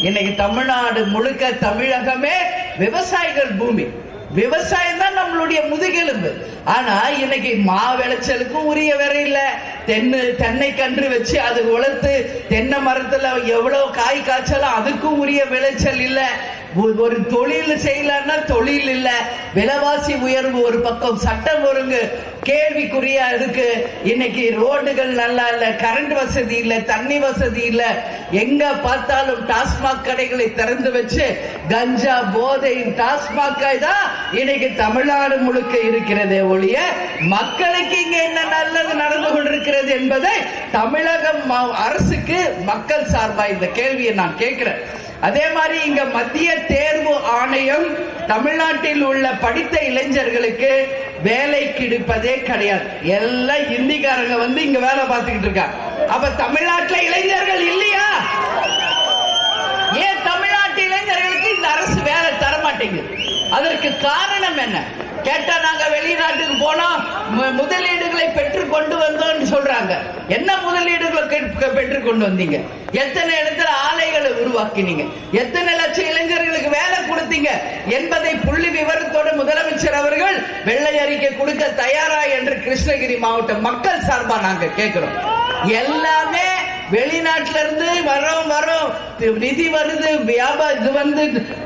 இன்னைக்கு தமிழ்நாடு முழுக்க தமிழகமே விவசாயிகள் பூமி. விவசாயம் தான் நம்மளுடைய முதுகெலும்பு. ஆனா இன்னைக்கு மா விளைச்சலுக்கும் உரிய வேற இல்ல. தென்னை கன்று வச்சு அது வளர்த்து தென்னை மரத்துல எவ்வளவு காய் காய்ச்சலும் அதுக்கும் உரிய விளைச்சல் இல்ல. ஒரு தொழில் செய்யலன்னா தொழில் இல்ல. விலைவாசி உயர்வு ஒரு பக்கம், சட்டம் ஒழுங்கு கேள்விக்குறியா இருக்கு. இன்னைக்கு ரோடுகள் நல்லா இல்ல, கரண்ட் வசதி இல்ல, தண்ணி வசதி இல்ல. எங்க பார்த்தாலும் டாஸ்மாக் கடைகளை திறந்து வச்சு கஞ்சா போதை டாஸ்மாக் தான் இன்னைக்கு தமிழ்நாடு முழுக்க இருக்கிறதே ஒழிய மக்களுக்கு இங்க என்ன நல்லது நடந்து கொண்டிருக்கிறது என்பதை தமிழக அரசுக்கு மக்கள் சார்பா இந்த கேள்வியை நான் கேட்கிறேன். அதே மாதிரி இங்க மத்திய தேர்வு ஆணையம் தமிழ்நாட்டில் உள்ள படித்த இளைஞர்களுக்கு வேலை கிடைப்பதே கிடையாது. எல்லாம் இந்திக்காரங்க வந்து இங்க வேலை பார்த்துக்கிட்டு இருக்காங்க. அப்ப தமிழ்நாட்டில் இளைஞர்கள் இல்லையா? ஏன் தமிழ்நாட்டு இளைஞர்களுக்கு இந்த அரசு வேலை தர மாட்டேங்குது? அதற்கு காரணம் என்ன கேட்டா, நாங்க வெளிநாட்டுக்கு போனோம், முதலீடுகளை பெற்று கொண்டு வந்தோம் சொல்றாங்க. என்ன முதலீடுகளை பெற்று கொண்டு வந்தீங்க? எத்தனை இடத்துல ஆலைகளை உருவாக்கினீங்க? எத்தனை லட்சம் இளைஞர்களுக்கு வேலை கொடுத்தீங்க என்பதை புள்ளி விவரத்தோட முதலமைச்சர் அவர்கள் வெள்ளை அறிக்கை கொடுக்க தயாரா என்று கிருஷ்ணகிரி மாவட்ட மக்கள் சார்பா நாங்க கேட்கிறோம். எல்லாமே வெளிநாட்டில இருந்து வரோம் நிதி வருது, வியாபாரம் இது வந்து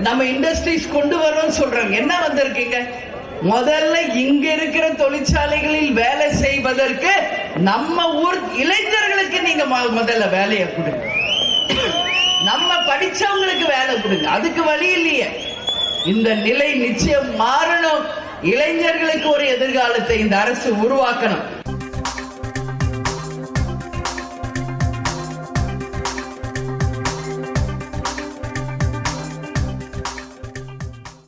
நம்ம இண்டஸ்ட்ரீஸ் கொண்டு வரோம் சொல்றாங்க. என்ன வந்திருக்கீங்க? முதல்ல இங்க இருக்கிற தொழிற்சாலைகளில் வேலை செய்வதற்கு நம்ம ஊர் இளைஞர்களுக்கு நீங்க முதல்ல வேலையை கொடுங்க. நம்ம படிச்சவங்களுக்கு வேலை கொடுங்க. அதுக்கு வழி இல்லையே. இந்த நிலை நிச்சயம் மாறணும். இளைஞர்களுக்கு ஒரு எதிர்காலத்தை இந்த அரசு உருவாக்கணும்.